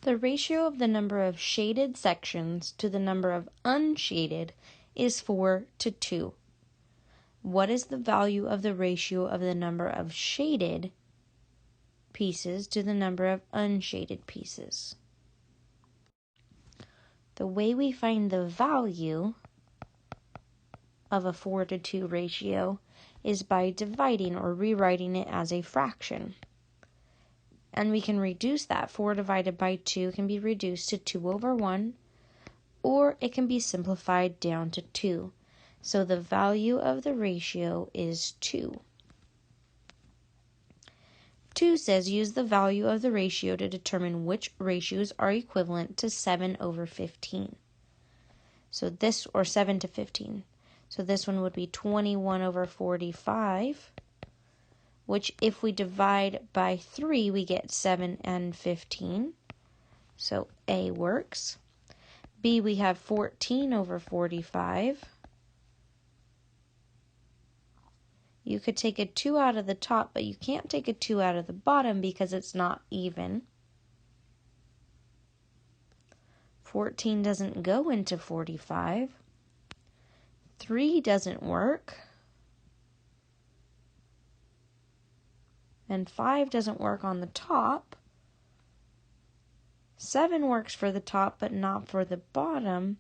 The ratio of the number of shaded sections to the number of unshaded is 4 to 2. What is the value of the ratio of the number of shaded pieces to the number of unshaded pieces? The way we find the value of a 4 to 2 ratio is by dividing or rewriting it as a fraction. And we can reduce that. 4 divided by 2 can be reduced to 2 over 1, or it can be simplified down to 2. So the value of the ratio is 2. 2 says use the value of the ratio to determine which ratios are equivalent to 7 over 15. So this, or 7 to 15. So this one would be 21 over 45, which if we divide by 3, we get 7 and 15. So A works. B, we have 14 over 45. You could take a 2 out of the top, but you can't take a 2 out of the bottom because it's not even. 14 doesn't go into 45. 3 doesn't work. And 5 doesn't work on the top. 7 works for the top, but not for the bottom.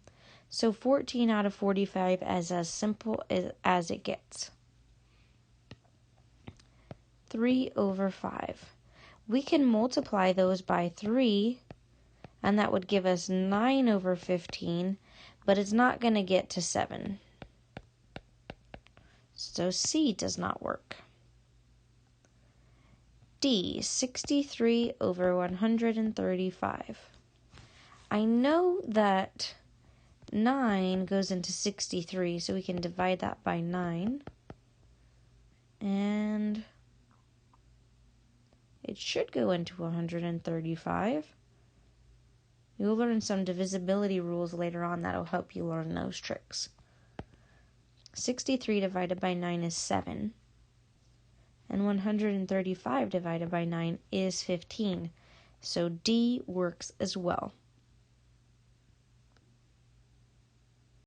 So 14 out of 45 is as simple as it gets. 3 over 5. We can multiply those by 3, and that would give us 9 over 15, but it's not going to get to 7. So C does not work. D, 63 over 135. I know that 9 goes into 63, so we can divide that by 9. And it should go into 135. You'll learn some divisibility rules later on that'll help you learn those tricks. 63 divided by 9 is 7. And 135 divided by 9 is 15. So D works as well.